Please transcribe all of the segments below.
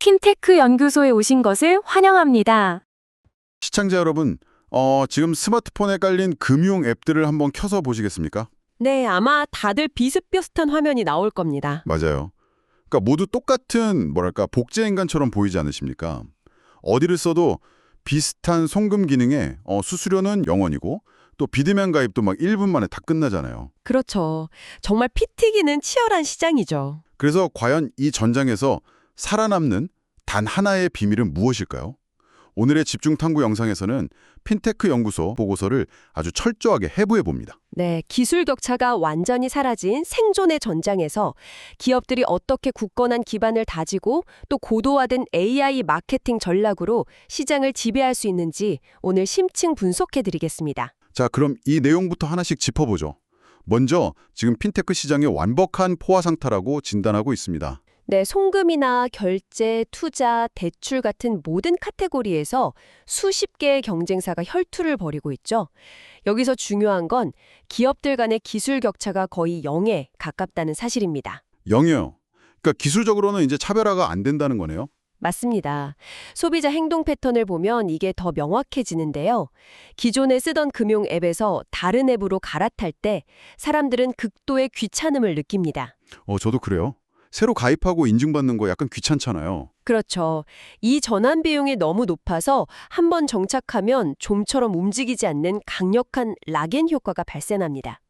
핀테크 연구소에 오신 것을 환영합니다. 시청자 여러분, 지금 스마트폰에 깔린 금융 앱들을 한번 켜서 보시겠습니까? 네, 아마 다들 비슷비슷한 화면이 나올 겁니다. 맞아요. 그러니까 모두 똑같은 복제 인간처럼 보이지 않으십니까? 어디를 써도 비슷한 송금 기능에 수수료는 0원이고 또 비대면 가입도 막 1분 만에 다 끝나잖아요. 그렇죠. 정말 피 튀기는 치열한 시장이죠. 그래서 과연 이 전장에서 살아남는 단 하나의 비밀은 무엇일까요? 오늘의 집중 탐구 영상에서는 핀테크 연구소 보고서를 아주 철저하게 해부해 봅니다. 네, 기술 격차가 완전히 사라진 생존의 전장에서 기업들이 어떻게 굳건한 기반을 다지고 또 고도화된 AI 마케팅 전략으로 시장을 지배할 수 있는지 오늘 심층 분석해 드리겠습니다. 자, 그럼 이 내용부터 하나씩 짚어보죠. 먼저 지금 핀테크 시장의 완벽한 포화 상태라고 진단하고 있습니다. 네, 송금이나 결제, 투자, 대출 같은 모든 카테고리에서 수십 개의 경쟁사가 혈투를 벌이고 있죠. 여기서 중요한 건 기업들 간의 기술 격차가 거의 0에 가깝다는 사실입니다. 0이요. 그러니까 기술적으로는 이제 차별화가 안 된다는 거네요. 맞습니다. 소비자 행동 패턴을 보면 이게 더 명확해지는데요. 기존에 쓰던 금융 앱에서 다른 앱으로 갈아탈 때 사람들은 극도의 귀찮음을 느낍니다. 저도 그래요. 새로 가입하고 인증받는 거 약간 귀찮잖아요. 그렇죠. 이 전환 비용이 너무 높아서 한번 정착하면 좀처럼 움직이지 않는 강력한 락인 효과가 발생합니다.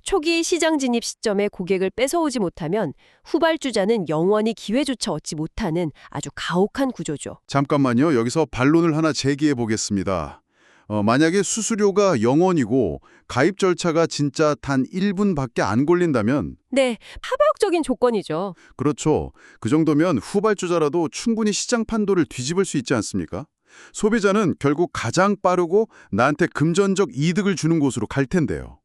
초기 시장 진입 시점에 고객을 뺏어오지 못하면 후발주자는 영원히 기회조차 얻지 못하는 아주 가혹한 구조죠. 잠깐만요. 여기서 반론을 하나 제기해 보겠습니다. 만약에 수수료가 0원이고 가입 절차가 진짜 단 1분밖에 안 걸린다면 네, 파격적인 조건이죠. 그렇죠. 그 정도면 후발주자라도 충분히 시장 판도를 뒤집을 수 있지 않습니까? 소비자는 결국 가장 빠르고 나한테 금전적 이득을 주는 곳으로 갈 텐데요.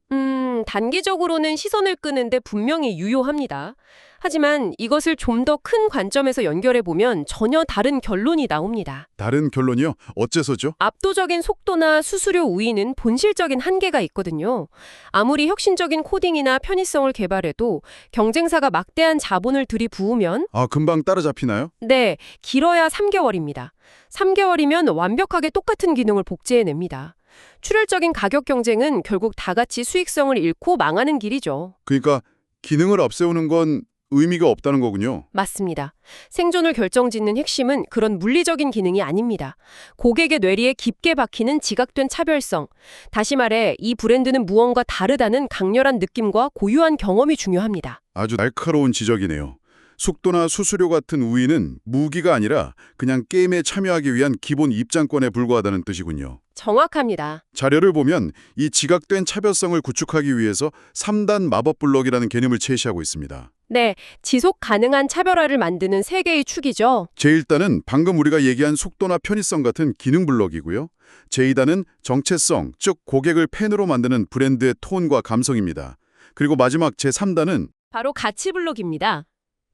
단기적으로는 시선을 끄는데 분명히 유효합니다. 하지만 이것을 좀 더 큰 관점에서 연결해보면 전혀 다른 결론이 나옵니다. 다른 결론이요? 어째서죠? 압도적인 속도나 수수료 우위는 본질적인 한계가 있거든요. 아무리 혁신적인 코딩이나 편의성을 개발해도 경쟁사가 막대한 자본을 들이부으면 금방 따라잡히나요? 네, 길어야 3개월입니다. 3개월이면 완벽하게 똑같은 기능을 복제해냅니다. 출혈적인 가격 경쟁은 결국 다 같이 수익성을 잃고 망하는 길이죠. 그러니까 기능을 앞세우는 건 의미가 없다는 거군요. 맞습니다. 생존을 결정짓는 핵심은 그런 물리적인 기능이 아닙니다. 고객의 뇌리에 깊게 박히는 지각된 차별성. 다시 말해 이 브랜드는 무언가 다르다는 강렬한 느낌과 고유한 경험이 중요합니다. 아주 날카로운 지적이네요. 속도나 수수료 같은 우위는 무기가 아니라 그냥 게임에 참여하기 위한 기본 입장권에 불과하다는 뜻이군요. 정확합니다. 자료를 보면 이 지각된 차별성을 구축하기 위해서 3단 마법 블록이라는 개념을 제시하고 있습니다. 네, 지속 가능한 차별화를 만드는 세 개의 축이죠. 제1단은 방금 우리가 얘기한 속도나 편의성 같은 기능 블록이고요. 제2단은 정체성, 즉 고객을 팬으로 만드는 브랜드의 톤과 감성입니다. 그리고 마지막 제3단은 바로 가치 블록입니다.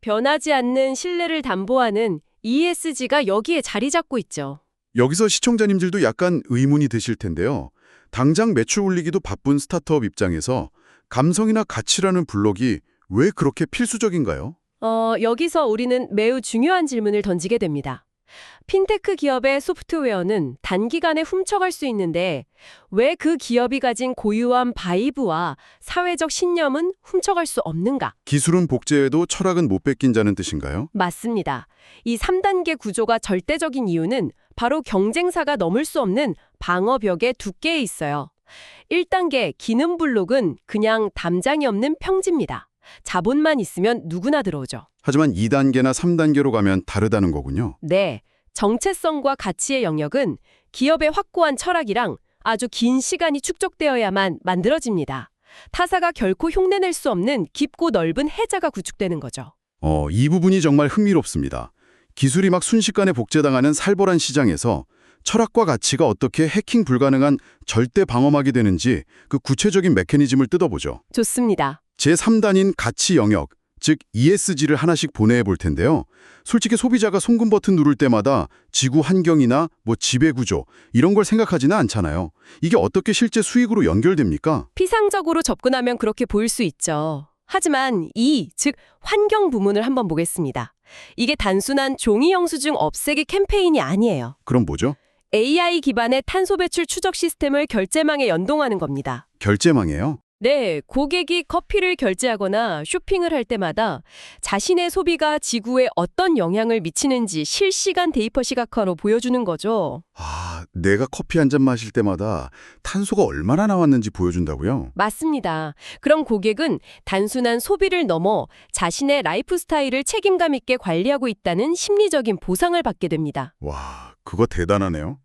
변하지 않는 신뢰를 담보하는 ESG가 여기에 자리 잡고 있죠. 여기서 시청자님들도 약간 의문이 드실 텐데요. 당장 매출 올리기도 바쁜 스타트업 입장에서 감성이나 가치라는 블록이 왜 그렇게 필수적인가요? 여기서 우리는 매우 중요한 질문을 던지게 됩니다. 핀테크 기업의 소프트웨어는 단기간에 훔쳐갈 수 있는데 왜 그 기업이 가진 고유한 바이브와 사회적 신념은 훔쳐갈 수 없는가? 기술은 복제해도 철학은 못 뺏긴다는 뜻인가요? 맞습니다. 이 3단계 구조가 절대적인 이유는 바로 경쟁사가 넘을 수 없는 방어벽의 두께에 있어요. 1단계 기능 블록은 그냥 담장이 없는 평지입니다. 자본만 있으면 누구나 들어오죠. 하지만 2단계나 3단계로 가면 다르다는 거군요. 네, 정체성과 가치의 영역은 기업의 확고한 철학이랑 아주 긴 시간이 축적되어야만 만들어집니다. 타사가 결코 흉내낼 수 없는 깊고 넓은 해자가 구축되는 거죠. 이 부분이 정말 흥미롭습니다. 기술이 막 순식간에 복제당하는 살벌한 시장에서 철학과 가치가 어떻게 해킹 불가능한 절대 방어막이 되는지 그 구체적인 메커니즘을 뜯어보죠. 좋습니다. 제3단인 가치 영역, 즉 ESG를 하나씩 보내해 볼 텐데요. 솔직히 소비자가 송금 버튼 누를 때마다 지구 환경이나 지배 구조 이런 걸 생각하지는 않잖아요. 이게 어떻게 실제 수익으로 연결됩니까? 피상적으로 접근하면 그렇게 보일 수 있죠. 하지만 즉 환경 부문을 한번 보겠습니다. 이게 단순한 종이 영수증 없애기 캠페인이 아니에요. 그럼 뭐죠? AI 기반의 탄소 배출 추적 시스템을 결제망에 연동하는 겁니다. 결제망이에요? 네, 고객이 커피를 결제하거나 쇼핑을 할 때마다 자신의 소비가 지구에 어떤 영향을 미치는지 실시간 데이터 시각화로 보여주는 거죠. 아, 내가 커피 한 잔 마실 때마다 탄소가 얼마나 나왔는지 보여준다고요? 맞습니다. 그럼 고객은 단순한 소비를 넘어 자신의 라이프 스타일을 책임감 있게 관리하고 있다는 심리적인 보상을 받게 됩니다. 와, 그거 대단하네요.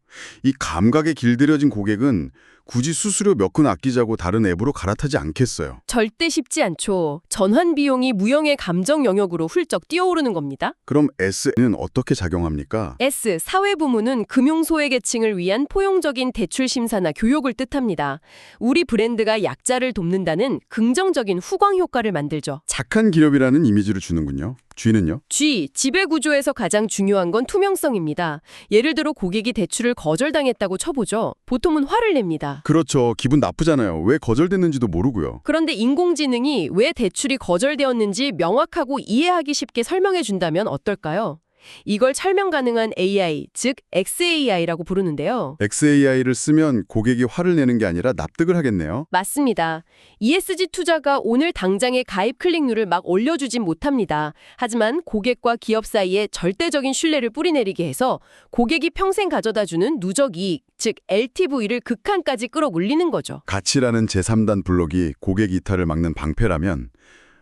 이 감각에 길들여진 고객은 굳이 수수료 몇 푼 아끼자고 다른 앱으로 갈아타지 않겠어요. 절대 쉽지 않죠. 전환 비용이 무형의 감정 영역으로 훌쩍 뛰어오르는 겁니다. 그럼 S는 어떻게 작용합니까? S, 사회부문은 금융소외계층을 위한 포용적인 대출 심사나 교육을 뜻합니다. 우리 브랜드가 약자를 돕는다는 긍정적인 후광 효과를 만들죠. 착한 기업이라는 이미지를 주는군요. G는요? G, 지배구조에서 가장 중요한 건 투명성입니다. 예를 들어 고객이 대출을 거절당했다고 쳐보죠. 보통은 화를 냅니다. 그렇죠. 기분 나쁘잖아요. 왜 거절됐는지도 모르고요. 그런데 인공지능이 왜 대출이 거절되었는지 명확하고 이해하기 쉽게 설명해 준다면 어떨까요? 이걸 설명 가능한 AI, 즉 XAI라고 부르는데요. XAI를 쓰면 고객이 화를 내는 게 아니라 납득을 하겠네요. 맞습니다. ESG 투자가 오늘 당장의 가입 클릭률을 막 올려주진 못합니다. 하지만 고객과 기업 사이에 절대적인 신뢰를 뿌리내리게 해서 고객이 평생 가져다주는 누적 이익, 즉 LTV를 극한까지 끌어올리는 거죠. 가치라는 제3단 블록이 고객 이탈을 막는 방패라면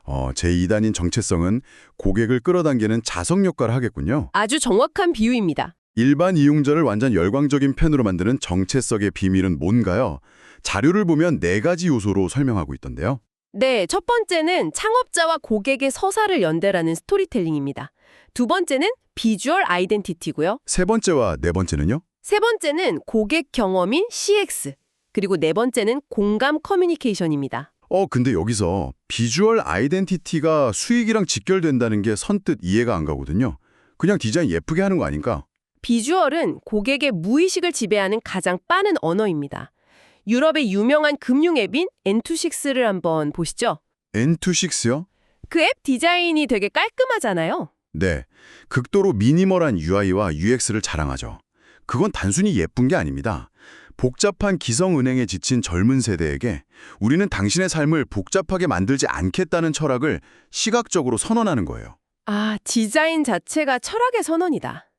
제2단인 정체성은 고객을 끌어당기는 자석 역할을 하겠군요. 아주 정확한 비유입니다. 일반 이용자를 완전 열광적인 팬으로 만드는 정체성의 비밀은 뭔가요? 자료를 보면 4가지 요소로 설명하고 있던데요. 네, 첫 번째는 창업자와 고객의 서사를 연대라는 스토리텔링입니다. 두 번째는 비주얼 아이덴티티고요. 세 번째와 네 번째는요? 세 번째는 고객 경험인 CX, 그리고 네 번째는 공감 커뮤니케이션입니다. 근데 여기서 비주얼 아이덴티티가 수익이랑 직결된다는 게 선뜻 이해가 안 가거든요. 그냥 디자인 예쁘게 하는 거 아닌가? 비주얼은 고객의 무의식을 지배하는 가장 빠른 언어입니다. 유럽의 유명한 금융 앱인 N26를 한번 보시죠. N26요? 그 앱 디자인이 되게 깔끔하잖아요. 네, 극도로 미니멀한 UI와 UX를 자랑하죠. 그건 단순히 예쁜 게 아닙니다. 복잡한 기성은행에 지친 젊은 세대에게 우리는 당신의 삶을 복잡하게 만들지 않겠다는 철학을 시각적으로 선언하는 거예요. 아, 디자인 자체가 철학의 선언이다.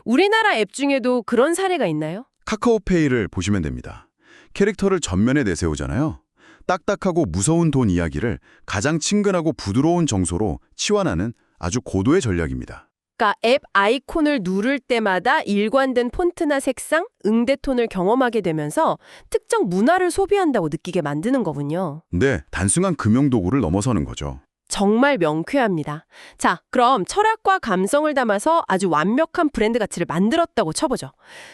우리나라 앱 중에도 그런 사례가 있나요? 카카오페이를 보시면 됩니다. 캐릭터를 전면에 내세우잖아요. 딱딱하고 무서운 돈 이야기를 가장 친근하고 부드러운 정서로 치환하는 아주 고도의 전략입니다. 그러니까 앱 아이콘을 누를 때마다 일관된 폰트나 색상, 응대톤을 경험하게 되면서 특정 문화를 소비한다고 느끼게 만드는 거군요. 네, 단순한 금융도구를 넘어서는 거죠. 정말 명쾌합니다. 자, 그럼 철학과 감성을 담아서 아주 완벽한 브랜드 가치를 만들었다고 쳐보죠.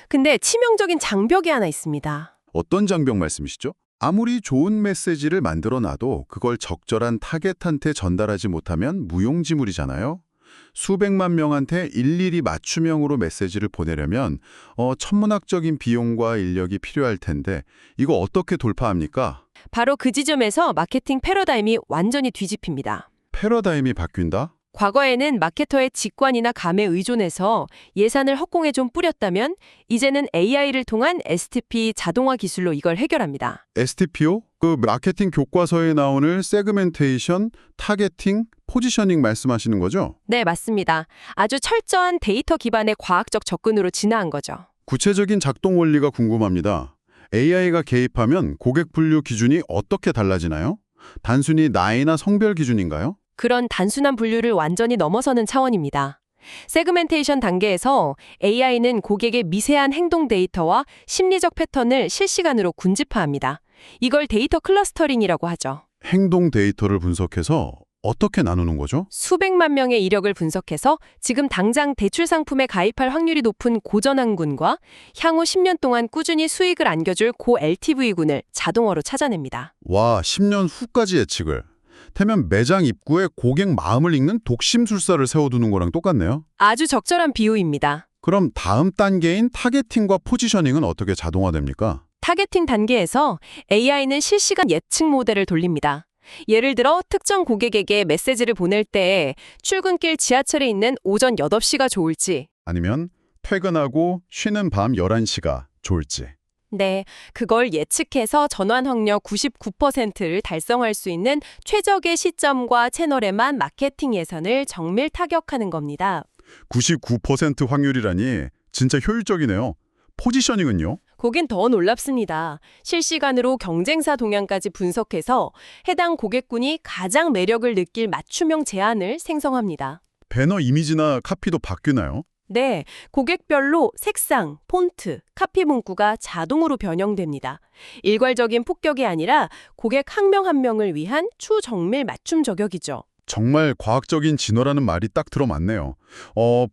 근데 치명적인 장벽이 하나 있습니다. 어떤 장벽 말씀이시죠? 아무리 좋은 메시지를 만들어놔도 그걸 적절한 타겟한테 전달하지 못하면 무용지물이잖아요. 수백만 명한테 일일이 맞춤형으로 메시지를 보내려면 천문학적인 비용과 인력이 필요할 텐데 이거 어떻게 돌파합니까? 바로 그 지점에서 마케팅 패러다임이 완전히 뒤집힙니다. 패러다임이 바뀐다? 과거에는 마케터의 직관이나 감에 의존해서 예산을 헛공에 좀 뿌렸다면 이제는 AI를 통한 STP 자동화 기술로 이걸 해결합니다. STP요? 그 마케팅 교과서에 나오는 세그멘테이션, 타겟팅, 포지셔닝 말씀하시는 거죠? 네, 맞습니다. 아주 철저한 데이터 기반의 과학적 접근으로 진화한 거죠. 구체적인 작동 원리가 궁금합니다. AI가 개입하면 고객 분류 기준이 어떻게 달라지나요? 단순히 나이나 성별 기준인가요? 그런 단순한 분류를 완전히 넘어서는 차원입니다. 세그멘테이션 단계에서 AI는 고객의 미세한 행동 데이터와 심리적 패턴을 실시간으로 군집화합니다. 이걸 데이터 클러스터링이라고 하죠. 행동 데이터를 분석해서 어떻게 나누는 거죠? 수백만 명의 이력을 분석해서 지금 당장 대출 상품에 가입할 확률이 높은 고전환군과 향후 10년 동안 꾸준히 수익을 안겨줄 고 LTV군을 자동으로 찾아냅니다. 와, 10년 후까지 예측을. 태면 매장 입구에 고객 마음을 읽는 독심술사를 세워두는 거랑 똑같네요. 아주 적절한 비유입니다. 그럼 다음 단계인 타겟팅과 포지셔닝은 어떻게 자동화됩니까? 타겟팅 단계에서 AI는 실시간 예측 모델을 돌립니다. 예를 들어 특정 고객에게 메시지를 보낼 때 출근길 지하철에 있는 오전 8시가 좋을지. 아니면 퇴근하고 쉬는 밤 11시가 좋을지. 네, 그걸 예측해서 전환 확률 99%를 달성할 수 있는 최적의 시점과 채널에만 마케팅 예산을 정밀 타격하는 겁니다. 99% 확률이라니 진짜 효율적이네요. 포지셔닝은요? 거긴 더 놀랍습니다. 실시간으로 경쟁사 동향까지 분석해서 해당 고객군이 가장 매력을 느낄 맞춤형 제안을 생성합니다. 배너 이미지나 카피도 바뀌나요? 네, 고객별로 색상, 폰트, 카피 문구가 자동으로 변형됩니다. 일괄적인 폭격이 아니라 고객 한 명 한 명을 위한 추정밀 맞춤 저격이죠. 정말 과학적인 진화라는 말이 딱 들어맞네요.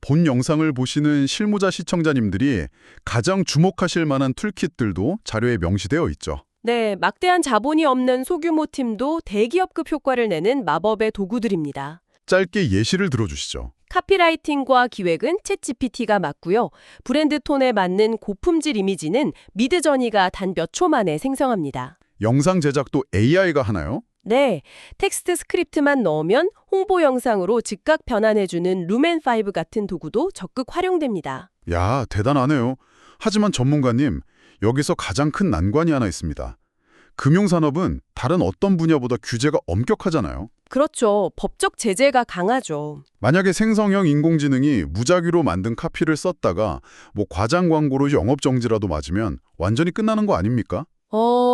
본 영상을 보시는 실무자 시청자님들이 가장 주목하실 만한 툴킷들도 자료에 명시되어 있죠. 네, 막대한 자본이 없는 소규모 팀도 대기업급 효과를 내는 마법의 도구들입니다. 짧게 예시를 들어주시죠. 카피라이팅과 기획은 챗GPT가 맡고요. 브랜드 톤에 맞는 고품질 이미지는 미드저니가 단 몇 초 만에 생성합니다. 영상 제작도 AI가 하나요? 네, 텍스트 스크립트만 넣으면 홍보 영상으로 즉각 변환해주는 루멘5 같은 도구도 적극 활용됩니다. 야, 대단하네요. 하지만 전문가님, 여기서 가장 큰 난관이 하나 있습니다. 금융산업은 다른 어떤 분야보다 규제가 엄격하잖아요. 그렇죠. 법적 제재가 강하죠. 만약에 생성형 인공지능이 무작위로 만든 카피를 썼다가 과장 광고로 영업정지라도 맞으면 완전히 끝나는 거 아닙니까?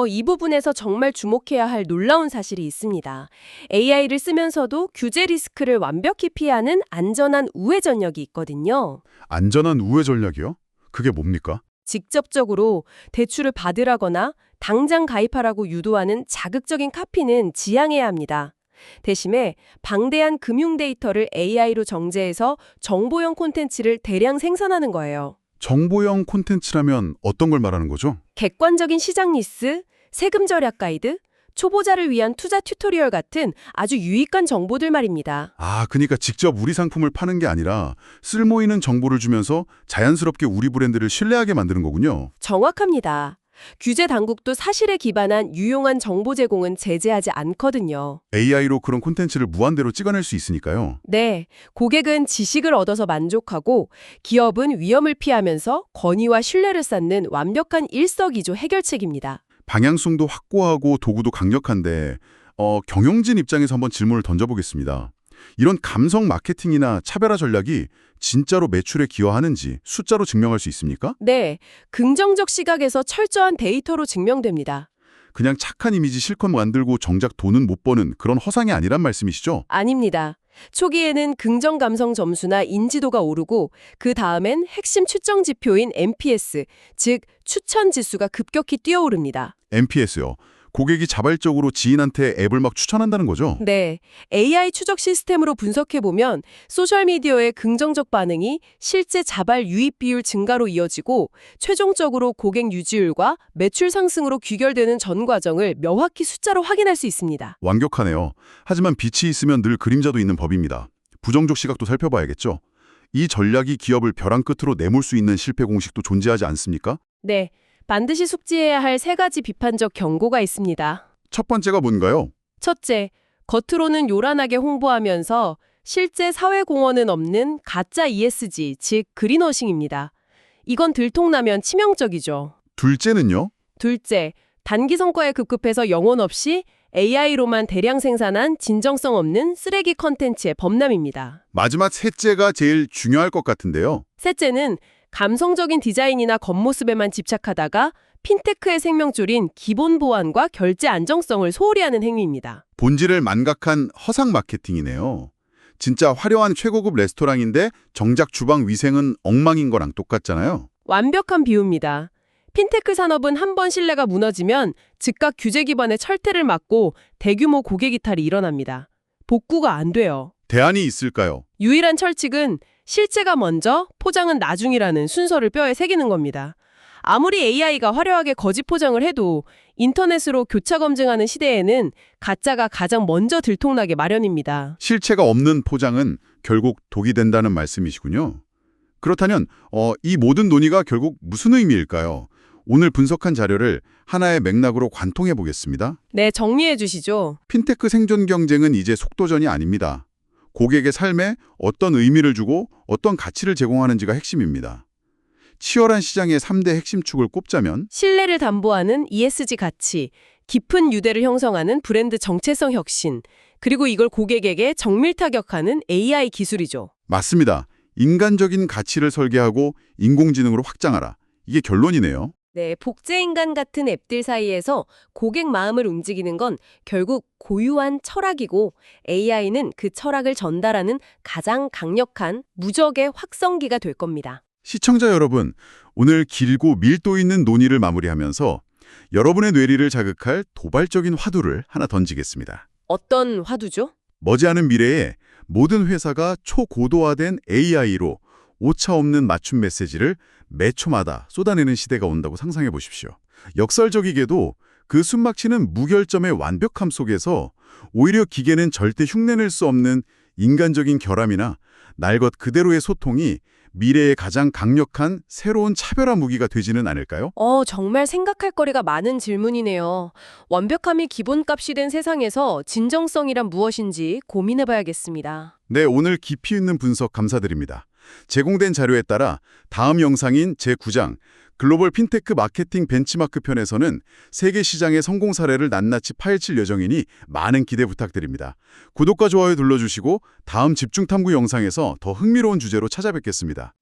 이 부분에서 정말 주목해야 할 놀라운 사실이 있습니다. AI를 쓰면서도 규제 리스크를 완벽히 피하는 안전한 우회 전략이 있거든요. 안전한 우회 전략이요? 그게 뭡니까? 직접적으로 대출을 받으라거나 당장 가입하라고 유도하는 자극적인 카피는 지양해야 합니다. 대신에 방대한 금융 데이터를 AI로 정제해서 정보형 콘텐츠를 대량 생산하는 거예요. 정보형 콘텐츠라면 어떤 걸 말하는 거죠? 객관적인 시장 리스, 세금 절약 가이드, 초보자를 위한 투자 튜토리얼 같은 아주 유익한 정보들 말입니다. 그러니까 직접 우리 상품을 파는 게 아니라 쓸모있는 정보를 주면서 자연스럽게 우리 브랜드를 신뢰하게 만드는 거군요. 정확합니다. 규제 당국도 사실에 기반한 유용한 정보 제공은 제재하지 않거든요. AI로 그런 콘텐츠를 무한대로 찍어낼 수 있으니까요. 네, 고객은 지식을 얻어서 만족하고 기업은 위험을 피하면서 권위와 신뢰를 쌓는 완벽한 일석이조 해결책입니다. 방향성도 확고하고 도구도 강력한데 경영진 입장에서 한번 질문을 던져보겠습니다. 이런 감성 마케팅이나 차별화 전략이 진짜로 매출에 기여하는지 숫자로 증명할 수 있습니까? 네, 긍정적 시각에서 철저한 데이터로 증명됩니다. 그냥 착한 이미지 실컷 만들고 정작 돈은 못 버는 그런 허상이 아니란 말씀이시죠? 아닙니다. 초기에는 긍정 감성 점수나 인지도가 오르고 그 다음엔 핵심 추정 지표인 NPS, 즉 추천 지수가 급격히 뛰어오릅니다. NPS요. 고객이 자발적으로 지인한테 앱을 막 추천한다는 거죠? 네, AI 추적 시스템으로 분석해보면 소셜미디어의 긍정적 반응이 실제 자발 유입 비율 증가로 이어지고 최종적으로 고객 유지율과 매출 상승으로 귀결되는 전 과정을 명확히 숫자로 확인할 수 있습니다. 완벽하네요. 하지만 빛이 있으면 늘 그림자도 있는 법입니다. 부정적 시각도 살펴봐야겠죠? 이 전략이 기업을 벼랑 끝으로 내몰 수 있는 실패 공식도 존재하지 않습니까? 네, 반드시 숙지해야 할 3가지 비판적 경고가 있습니다. 첫 번째가 뭔가요? 첫째, 겉으로는 요란하게 홍보하면서 실제 사회공헌은 없는 가짜 ESG, 즉 그린워싱입니다. 이건 들통나면 치명적이죠. 둘째는요? 둘째, 단기 성과에 급급해서 영혼 없이 AI로만 대량 생산한 진정성 없는 쓰레기 컨텐츠의 범람입니다. 마지막 셋째가 제일 중요할 것 같은데요. 셋째는 감성적인 디자인이나 겉모습에만 집착하다가 핀테크의 생명줄인 기본 보안과 결제 안정성을 소홀히 하는 행위입니다. 본질을 만각한 허상 마케팅이네요. 진짜 화려한 최고급 레스토랑인데 정작 주방 위생은 엉망인 거랑 똑같잖아요. 완벽한 비유입니다. 핀테크 산업은 한 번 신뢰가 무너지면 즉각 규제 기반의 철퇴를 맞고 대규모 고객 이탈이 일어납니다. 복구가 안 돼요. 대안이 있을까요? 유일한 철칙은 실체가 먼저, 포장은 나중이라는 순서를 뼈에 새기는 겁니다. 아무리 AI가 화려하게 거짓 포장을 해도 인터넷으로 교차 검증하는 시대에는 가짜가 가장 먼저 들통나게 마련입니다. 실체가 없는 포장은 결국 독이 된다는 말씀이시군요. 그렇다면 이 모든 논의가 결국 무슨 의미일까요? 오늘 분석한 자료를 하나의 맥락으로 관통해 보겠습니다. 네, 정리해 주시죠. 핀테크 생존 경쟁은 이제 속도전이 아닙니다. 고객의 삶에 어떤 의미를 주고 어떤 가치를 제공하는지가 핵심입니다. 치열한 시장의 3대 핵심 축을 꼽자면 신뢰를 담보하는 ESG 가치, 깊은 유대를 형성하는 브랜드 정체성 혁신, 그리고 이걸 고객에게 정밀 타격하는 AI 기술이죠. 맞습니다. 인간적인 가치를 설계하고 인공지능으로 확장하라. 이게 결론이네요. 네, 복제인간 같은 앱들 사이에서 고객 마음을 움직이는 건 결국 고유한 철학이고 AI는 그 철학을 전달하는 가장 강력한 무적의 확성기가 될 겁니다. 시청자 여러분, 오늘 길고 밀도 있는 논의를 마무리하면서 여러분의 뇌리를 자극할 도발적인 화두를 하나 던지겠습니다. 어떤 화두죠? 머지않은 미래에 모든 회사가 초고도화된 AI로 오차 없는 맞춤 메시지를 매 초마다 쏟아내는 시대가 온다고 상상해 보십시오. 역설적이게도 그 숨막히는 무결점의 완벽함 속에서 오히려 기계는 절대 흉내낼 수 없는 인간적인 결함이나 날 것 그대로의 소통이 미래의 가장 강력한 새로운 차별화 무기가 되지는 않을까요? 정말 생각할 거리가 많은 질문이네요. 완벽함이 기본값이 된 세상에서 진정성이란 무엇인지 고민해봐야겠습니다. 네, 오늘 깊이 있는 분석 감사드립니다. 제공된 자료에 따라 다음 영상인 제9장 글로벌 핀테크 마케팅 벤치마크 편에서는 세계 시장의 성공 사례를 낱낱이 파헤칠 예정이니 많은 기대 부탁드립니다. 구독과 좋아요 눌러주시고 다음 집중탐구 영상에서 더 흥미로운 주제로 찾아뵙겠습니다.